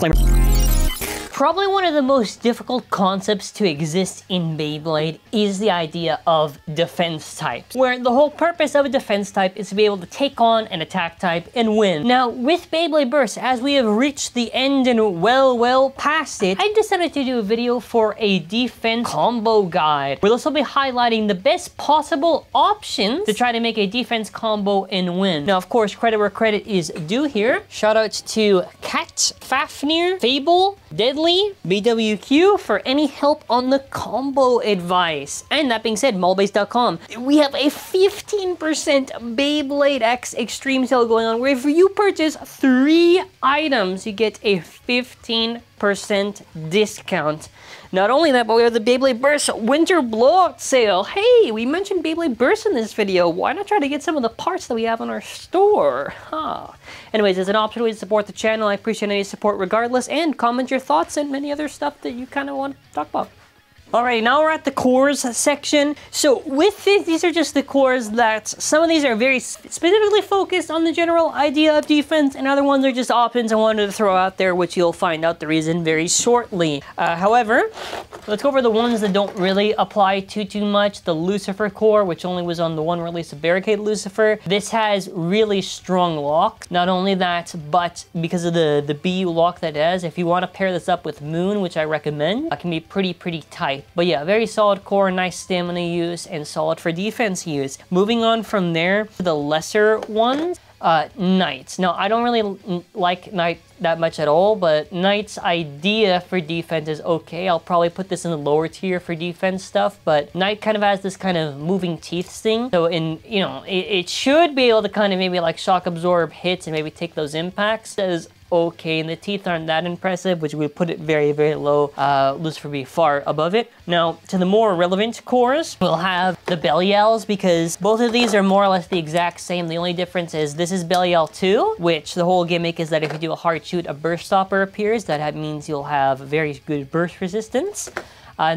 Disclaimer. Probably one of the most difficult concepts to exist in Beyblade is the idea of defense types, where the whole purpose of a defense type is to be able to take on an attack type and win. Now, with Beyblade Burst, as we have reached the end and well past it, I decided to do a video for a defense combo guide, where this will be highlighting the best possible options to try to make a defense combo and win. Now, of course, credit where credit is due here. Shoutouts to Kat, Fafnir, Fable, Deadly, BWQ for any help on the combo advice. And that being said, mallbase.com. We have a 15% Beyblade X Extreme Sale going on, where if you purchase 3 items, you get a 15% discount. Not only that, but we have the Beyblade Burst Winter Blowout Sale. Hey, we mentioned Beyblade Burst in this video. Why not try to get some of the parts that we have on our store? Anyways, as an optional way to support the channel, I appreciate any support regardless, and comment your thoughts and many other stuff that you kind of want to talk about. Alright, now we're at the cores section. So with this, these are just the cores that some of these are very specifically focused on the general idea of defense, and other ones are just options I wanted to throw out there, which you'll find out the reason very shortly. However, let's go over the ones that don't really apply too much. The Lucifer core, which only was on the one release of Barricade Lucifer. This has really strong lock. Not only that, but because of the BU lock that it has, if you want to pair this up with Moon, which I recommend, it can be pretty tight. But yeah, very solid core, nice stamina use, and solid for defense use. Moving on from there to the lesser ones, Knights. Now, I don't really like Knight that much at all, but Knight's idea for defense is okay. I'll probably put this in the lower tier for defense stuff, but Knight kind of has this kind of moving teeth thing. So it should be able to kind of maybe like shock absorb hits and maybe take those impacts. That is okay, and the teeth aren't that impressive, which would put it very low. Lucifer be far above it. Now, to the more relevant cores, we'll have the Belials, because both of these are more or less the exact same. The only difference is this is Belial 2, which the whole gimmick is that if you do a hard shoot, a burst stopper appears. That means you'll have very good burst resistance.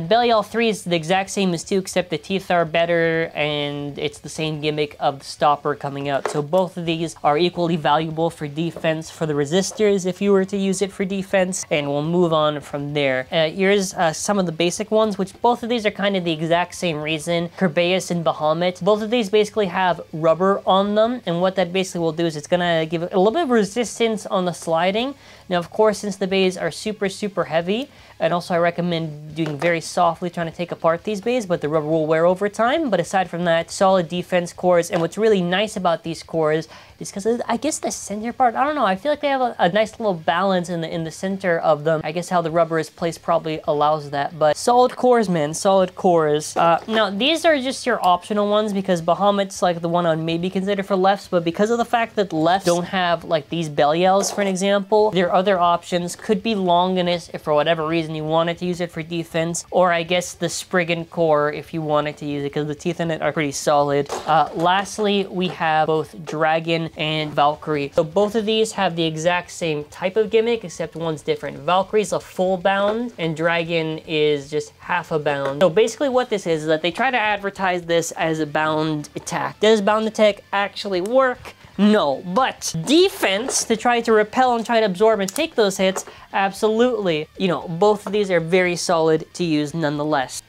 Belial 3 is the exact same as 2, except the teeth are better, and it's the same gimmick of the stopper coming out. So both of these are equally valuable for defense for the resistors if you were to use it for defense, and we'll move on from there. Here's some of the basic ones, which both of these are kind of the exact same reason. Kerbeus and Bahamut. Both of these basically have rubber on them, and what that basically will do is it's gonna give it a little bit of resistance on the sliding. Now, of course, since the bays are super heavy, and also I recommend doing very softly trying to take apart these bays, but the rubber will wear over time. But aside from that, solid defense cores. And what's really nice about these cores is because I guess the center part, I don't know, I feel like they have a nice little balance in the center of them. I guess how the rubber is placed probably allows that, but solid cores, man, solid cores. Now, these are just your optional ones, because Bahamut's like the one on maybe consider for lefts, but because of the fact that lefts don't have like these Belials, for an example, their other options could be Longinus if for whatever reason you wanted to use it for defense, or I guess the Spriggan core if you wanted to use it, because the teeth in it are pretty solid. Lastly, we have both Dragon and Valkyrie. So both of these have the exact same type of gimmick, except one's different. Valkyrie's a full bound, and Dragon is just half a bound. So basically what this is that they try to advertise this as a bound attack. Does bound attack actually work? No, but defense, to try to repel and try to absorb and take those hits, absolutely. You know, both of these are very solid to use nonetheless.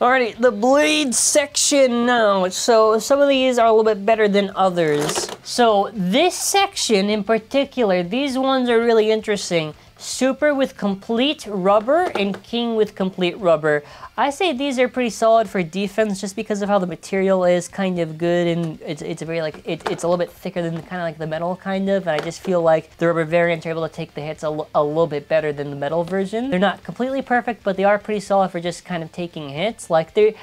Alrighty, the blade section now. So some of these are a little bit better than others. So this section in particular, these ones are really interesting. Super with complete rubber and King with complete rubber. I say these are pretty solid for defense just because of how the material is kind of good, and it's a very like it's a little bit thicker than kind of like the metal kind of, and I just feel like the rubber variants are able to take the hits a little bit better than the metal version. They're not completely perfect, but they are pretty solid for just kind of taking hits. Like they're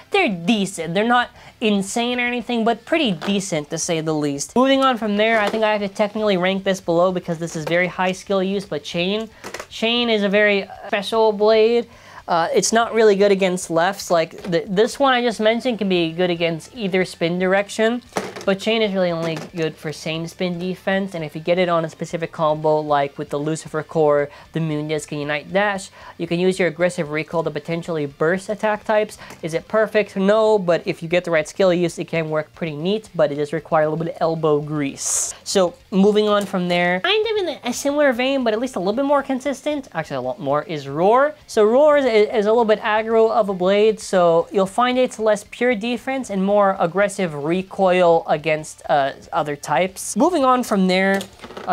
decent. They're not insane or anything, but pretty decent to say the least. Moving on from there, I think I have to technically rank this below because this is very high skill use, but Chain is a very special blade. It's not really good against lefts. Like this one I just mentioned can be good against either spin direction, But chain is really only good for same spin defense, and if you get it on a specific combo like with the Lucifer Core, the Moon Disc, and Unite Dash, you can use your aggressive recoil to potentially burst attack types. Is it perfect? No, but if you get the right skill use, it can work pretty neat, but it does require a little bit of elbow grease. So moving on from there, kind of in a similar vein, but at least a little bit more consistent, actually a lot more, is Roar. So Roar is a little bit aggro of a blade, so you'll find it's less pure defense and more aggressive recoil against other types. Moving on from there,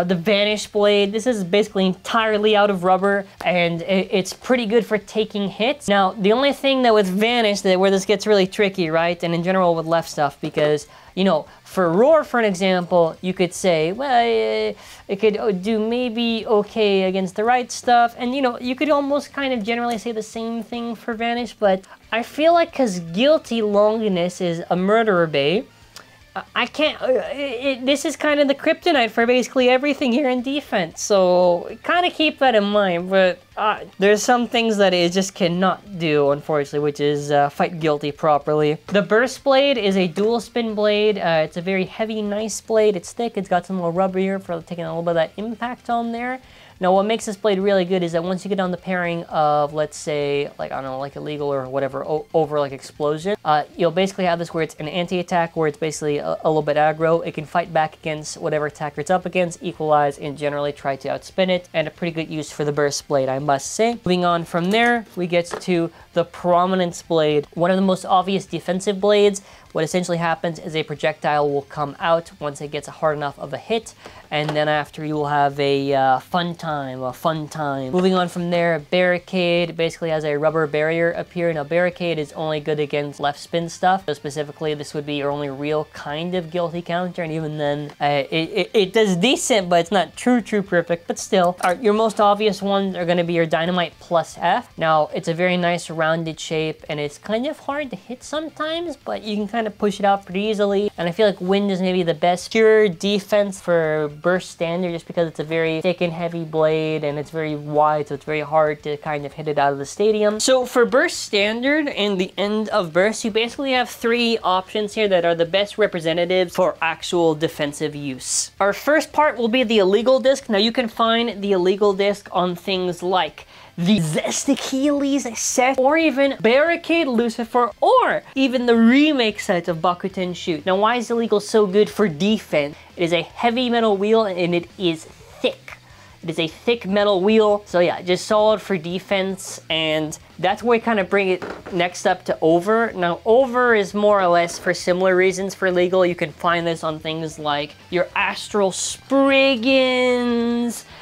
the Vanish blade. This is basically entirely out of rubber, and it's pretty good for taking hits. Now, the only thing that with Vanish, where this gets really tricky, right, and in general with left stuff, because, you know, for Roar, for an example, you could say, well, it could do maybe okay against the right stuff, and, you know, you could almost kind of generally say the same thing for Vanish, but I feel like because Guilty Longinus is a Murderer Bay, I can't, this is kind of the kryptonite for basically everything here in defense, so kind of keep that in mind, but there's some things that it just cannot do, unfortunately, which is fight Guilty properly. The Burst Blade is a dual spin blade. It's a very heavy, nice blade. It's thick, it's got some little rubber here for taking a little bit of that impact on there. Now, what makes this blade really good is that once you get on the pairing of, let's say, like, I don't know, like illegal or whatever, over like explosion, you'll basically have this where it's an anti-attack, where it's basically a little bit aggro. It can fight back against whatever attacker it's up against, equalize, and generally try to outspin it, and a pretty good use for the Burst Blade, I must say. Moving on from there, we get to the Prominence Blade, one of the most obvious defensive blades. What essentially happens is a projectile will come out once it gets a hard enough of a hit, and then after you will have a fun time. Moving on from there, Barricade basically has a rubber barrier appear. Now, Barricade is only good against left spin stuff, so specifically this would be your only real kind of Guilty counter, and even then it does decent, but it's not true perfect, but still. Your most obvious ones are going to be your Dynamite plus F. Now, it's a very nice rounded shape, and it's kind of hard to hit sometimes, but you can kind of push it out pretty easily, and I feel like Wind is maybe the best pure defense for Burst Standard, just because it's a very thick and heavy blade, and it's very wide, so it's very hard to kind of hit it out of the stadium. So for Burst Standard and the end of Burst, you basically have three options here that are the best representatives for actual defensive use. Our first part will be the illegal disc. Now, you can find the illegal disc on things like the Zest Achilles set, or even Barricade Lucifer, or even the remake set of Bakuten Shoot. Now, why is illegal so good for defense? It is a heavy metal wheel, and it is thick. It is a thick metal wheel, so yeah, just solid for defense, and that's where we kind of bring it next up to Over. Now, Over is more or less for similar reasons for legal. You can find this on things like your Astral Spriggans,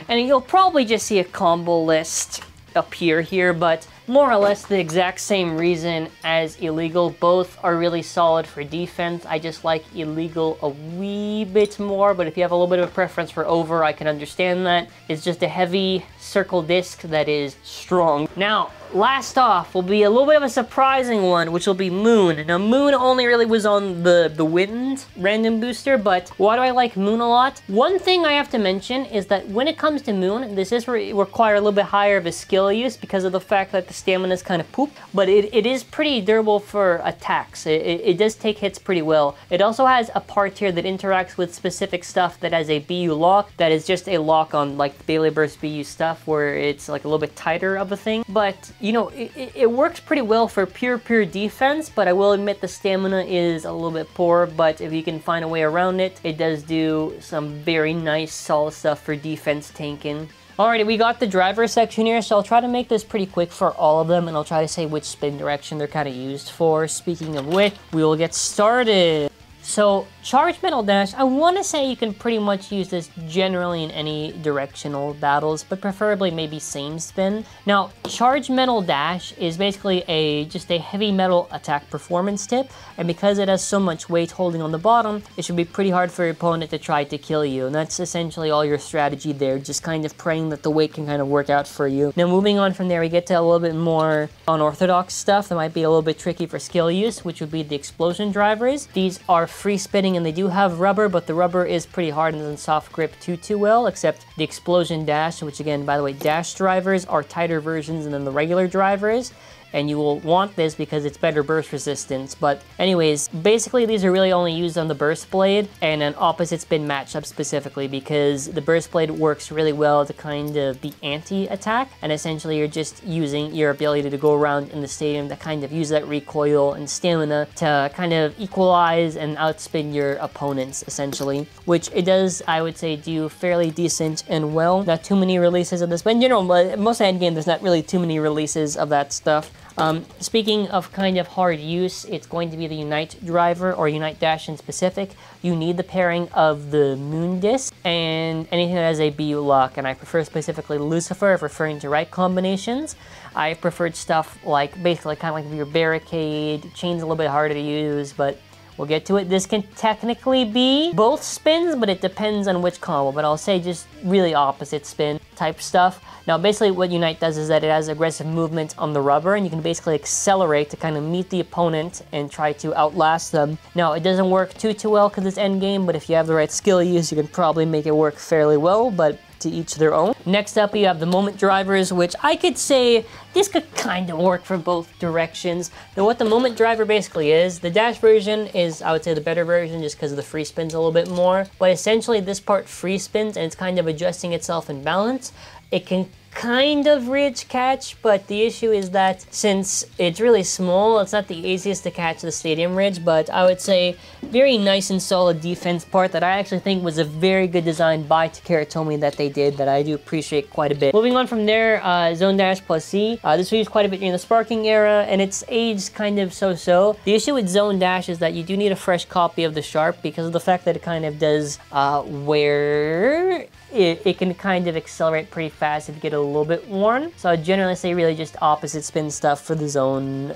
and you'll probably just see a combo list appear here, but more or less the exact same reason as illegal. Both are really solid for defense. I just like illegal a wee bit more, but if you have a little bit of a preference for Over, I can understand that. It's just a heavy circle disc that is strong. Now, last off will be a little bit of a surprising one, which will be Moon. Now, Moon only really was on the Wind random booster, but why do I like Moon a lot? One thing I have to mention is that when it comes to Moon, this is require a little bit higher of a skill use because of the fact that the stamina is kind of poop, but it is pretty durable for attacks. It does take hits pretty well. It also has a part here that interacts with specific stuff that has a BU lock that is just a lock on like Beyblade Burst BU stuff, where it's like a little bit tighter of a thing, but you know, it works pretty well for pure defense, but I will admit the stamina is a little bit poor, but if you can find a way around it, it does do some very nice solid stuff for defense tanking. Alrighty, we got the driver section here, so I'll try to make this pretty quick for all of them, and I'll try to say which spin direction they're kind of used for. Speaking of which, we will get started. So, Charge Metal Dash, I want to say you can pretty much use this generally in any directional battles, but preferably maybe same spin. Now, Charge Metal Dash is basically just a heavy metal attack performance tip, and because it has so much weight holding on the bottom, it should be pretty hard for your opponent to try to kill you, and that's essentially all your strategy there, just kind of praying that the weight can kind of work out for you. Now, moving on from there, we get to a little bit more unorthodox stuff that might be a little bit tricky for skill use, which would be the Explosion Drivers. These are free spinning, and they do have rubber, but the rubber is pretty hard and doesn't soft grip too well, except the Explosion Dash, which again, by the way, dash drivers are tighter versions than the regular drivers. and you will want this because it's better burst resistance. But anyways, basically these are really only used on the burst blade and an opposite spin matchup specifically, because the burst blade works really well to kind of be anti-attack, and essentially you're just using your ability to go around in the stadium to kind of use that recoil and stamina to kind of equalize and outspin your opponents essentially, which it does, I would say, do fairly decent and well. Not too many releases of this, but in general, most endgame there's not really too many releases of that stuff. Speaking of kind of hard use, it's going to be the Unite driver, or Unite Dash in specific. You need the pairing of the Moon Disc and anything that has a BU lock, and I prefer specifically Lucifer if referring to right combinations. I preferred stuff like, basically kind of like your Barricade. Chain's a little bit harder to use, but we'll get to it. This can technically be both spins, but it depends on which combo, but I'll say just really opposite spin type stuff. Now, basically what Unite does is that it has aggressive movement on the rubber, and you can basically accelerate to kind of meet the opponent and try to outlast them. Now, it doesn't work too well because it's endgame, but if you have the right skill use, you can probably make it work fairly well, but to each their own. Next up, you have the moment drivers, which I could say this could kind of work for both directions. Now, what the moment driver basically is, the dash version is, I would say, the better version just because of the free spins a little bit more, but essentially this part free spins and it's kind of adjusting itself in balance. It can kind of ridge catch, but the issue is that since it's really small, it's not the easiest to catch the stadium ridge, but I would say very nice and solid defense part that I actually think was a very good design by Takara Tomy that they did, that I do appreciate quite a bit. Moving on from there, Zone Dash plus C. This was used quite a bit during the Sparking era, and it's aged kind of so-so. The issue with Zone Dash is that you do need a fresh copy of the Sharp because of the fact that it kind of does where it can kind of accelerate pretty fast if you get a little bit worn. So I generally say really just opposite spin stuff for the Zone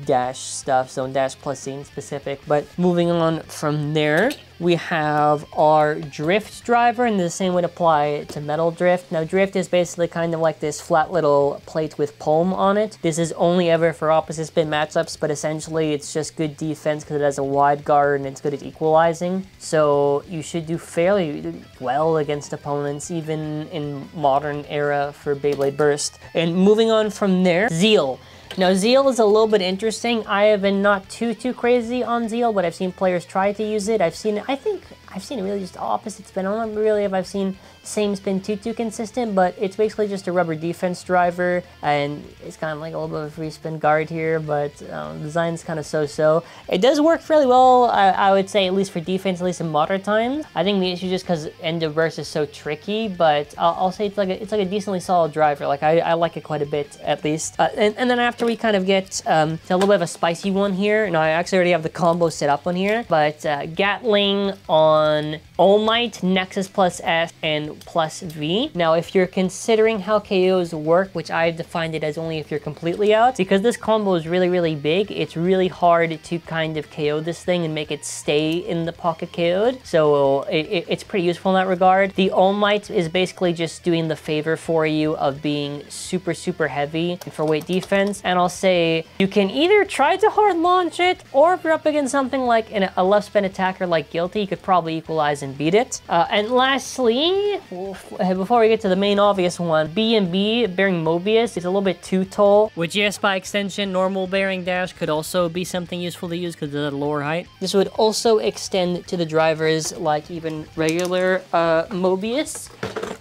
Dash stuff, Zone Dash plus C in specific. But moving on from there, we have our Drift driver, and the same would apply to Metal Drift. Now, Drift is basically kind of like this flat little plate with palm on it. This is only ever for opposite spin matchups, but essentially it's just good defense because it has a wide guard and it's good at equalizing. So you should do fairly well against opponents, even in modern era for Beyblade Burst. And moving on from there, Zeal. Now, Zeal is a little bit interesting. I have been not too crazy on Zeal, but I've seen players try to use it. I've seen it, I think I've seen it really just opposite spin. I don't know really if I've seen same spin too consistent, but it's basically just a rubber defense driver, and it's kind of like a little bit of a free spin guard here, but the design's kind of so-so. It does work fairly well, I would say, at least for defense, at least in modern times. I think the issue is just because end of burst is so tricky, but I'll say it's like a decently solid driver. Like I like it quite a bit, at least. And then after we kind of get to a little bit of a spicy one here, and I actually already have the combo set up on here, but Gatling on All Might, Nexus plus S, and plus V. Now, if you're considering how KOs work, which I've defined it as only if you're completely out, because this combo is really big, it's really hard to kind of KO this thing and make it stay in the pocket KO'd. So it's pretty useful in that regard. The All Might is basically just doing the favor for you of being super heavy for weight defense. And I'll say you can either try to hard launch it, or if you're up against something like a left spin attacker like Guilty, you could probably equalize and beat it. And lastly, before we get to the main obvious one, B&B, bearing Mobius, is a little bit too tall, which yes, by extension, normal bearing dash could also be something useful to use because of the lower height. This would also extend to the drivers like even regular Mobius.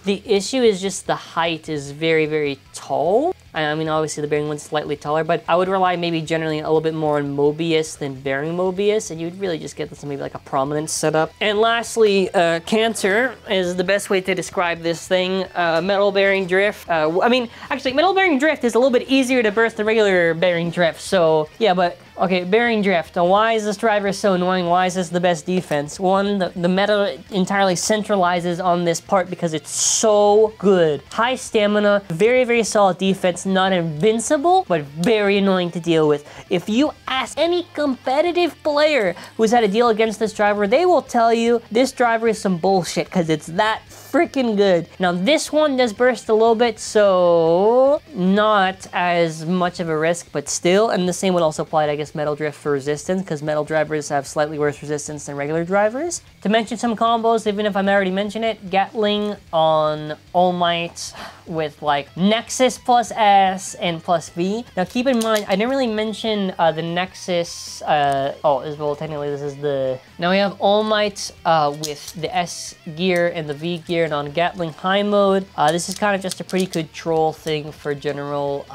The issue is just the height is very tall. I mean, obviously the bearing one's slightly taller, but I would rely maybe generally a little bit more on Mobius than bearing Mobius, and you'd really just get this maybe like a prominence setup. And lastly, Cancer is the best way to describe this thing. Metal bearing drift. I mean, actually, metal bearing drift is a little bit easier to burst than regular bearing drift, so yeah, but okay, bearing drift. Why is this driver so annoying? Why is this the best defense? One, the metal entirely centralizes on this part because it's so good. High stamina, very solid defense, not invincible, but very annoying to deal with. If you ask any competitive player who's had to deal against this driver, they will tell you this driver is some bullshit because it's that freaking good. Now, this one does burst a little bit, so not as much of a risk, but still, and the same would also apply to, I guess, against Metal Drift for resistance, because Metal drivers have slightly worse resistance than regular drivers. To mention some combos, even if I already mentioned it, Gatling on All Might with like Nexus plus S and plus V. Now keep in mind, I didn't really mention the Nexus, well technically this is the... Now we have All Might with the S gear and the V gear, and on Gatling high mode, this is kind of just a pretty control thing for general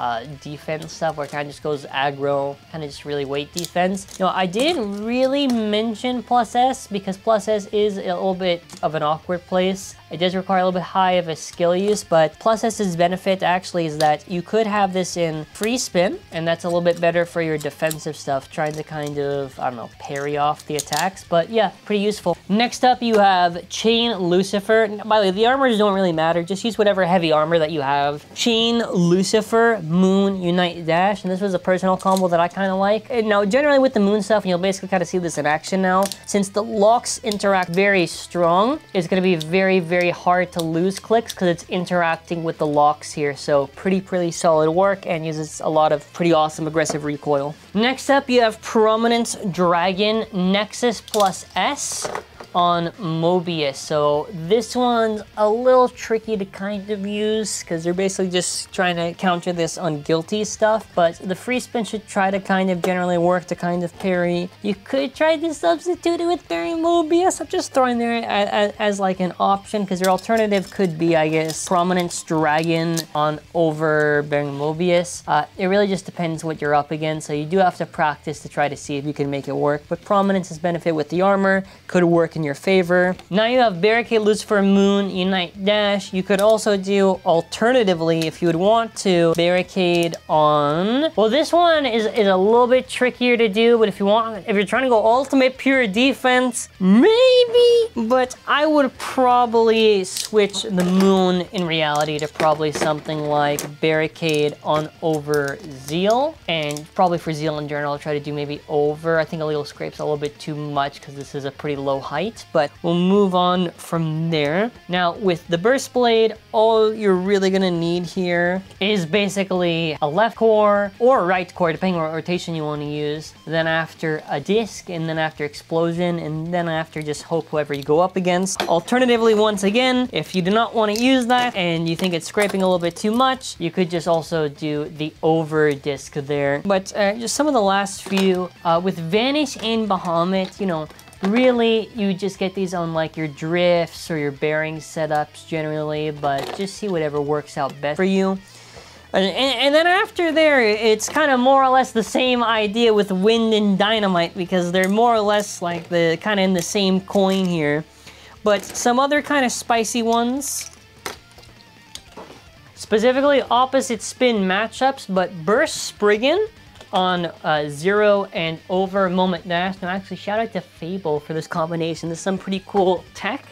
defense stuff, where it kind of just goes aggro, kind of just really weight defense. Now I didn't really mention plus S, because plus S is a little bit of an awkward place. It does require a little bit high of a skill use, but plus S's benefit actually is that you could have this in free spin, and that's a little bit better for your defensive stuff, trying to kind of, I don't know, parry off the attacks, but yeah, pretty useful. Next up, you have Chain Lucifer. By the way, the armors don't really matter, just use whatever heavy armor that you have. Chain Lucifer, Moon, Unite, Dash, and this was a personal combo that I kind of like. And now, generally with the Moon stuff, and you'll basically kind of see this in action now, since the locks interact very strong, it's going to be very hard to lose clicks because it's interacting with the locks here. So pretty solid work, and uses a lot of pretty awesome aggressive recoil. Next up, you have Prominence Dragon Nexus plus S on Mobius. So this one's a little tricky to kind of use, because they're basically just trying to counter this on guilty stuff, but the free spin should try to kind of generally work to kind of parry. You could try to substitute it with parrying Mobius. I'm just throwing there as like an option, because your alternative could be, I guess, Prominence Dragon on over bearing Mobius. It really just depends what you're up against, so you do have to practice to try to see if you can make it work, but Prominence's benefit with the armor could work in your favor. Now you have Barricade Lucifer, Moon, Unite, Dash. You could also do, alternatively, if you would want to, Barricade on... Well, this one is a little bit trickier to do, but if you're trying to go ultimate pure defense, maybe, but I would probably switch the Moon in reality to probably something like Barricade on over Zeal, and probably for Zeal in general, I'll try to do maybe over. I think Illegal Scrape's a little bit too much because this is a pretty low height, but we'll move on from there. Now with the Burst Blade, all you're really gonna need here is basically a left core or a right core, depending on what rotation you want to use. Then after a disc, and then after explosion, and then after just hope whoever you go up against. Alternatively, once again, if you do not want to use that and you think it's scraping a little bit too much, you could just also do the over disc there. But just some of the last few, with Vanish and Bahamut, you know, really, you just get these on like your drifts or your bearing setups generally, but just see whatever works out best for you. And then after there, it's kind of more or less the same idea with Wind and Dynamite, because they're more or less like the kind of in the same coin here. But some other kind of spicy ones, specifically opposite spin matchups, but Burst Spriggan on 0 and over Moment Dash. Now actually, shout out to Fable for this combination. This is some pretty cool tech.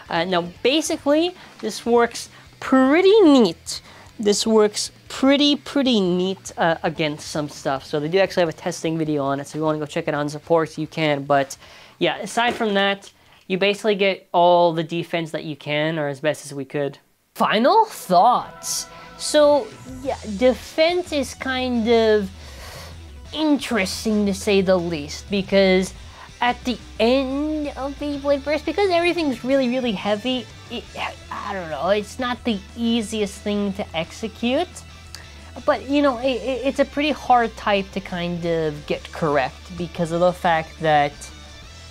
Now basically, this works pretty neat. This works pretty neat against some stuff. So they do actually have a testing video on it, so if you want to go check it out on support, you can. But yeah, aside from that, you basically get all the defense that you can, or as best as we could. Final thoughts. So yeah, defense is kind of interesting to say the least, because at the end of Beyblade Burst, because everything's really heavy, I don't know, it's not the easiest thing to execute, but you know, it's a pretty hard type to kind of get correct, because of the fact that,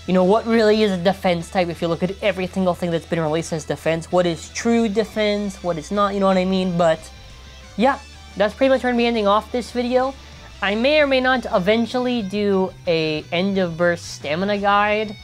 you know, what really is a defense type? If you look at every single thing that's been released as defense, what is true defense, what is not, you know what I mean? But yeah, that's pretty much where I'm gonna be ending off this video. I may or may not eventually do a end of burst stamina guide.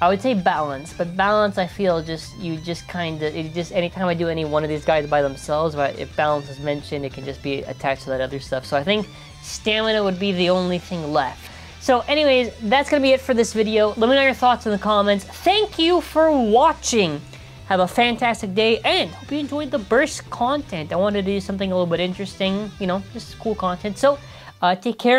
I would say balance, but balance, I feel anytime I do any one of these guides by themselves, but if balance is mentioned, it can just be attached to that other stuff. So I think stamina would be the only thing left. So anyways, that's gonna be it for this video. Let me know your thoughts in the comments. Thank you for watching. Have a fantastic day, and hope you enjoyed the burst content. I wanted to do something a little bit interesting, you know, just cool content. So take care.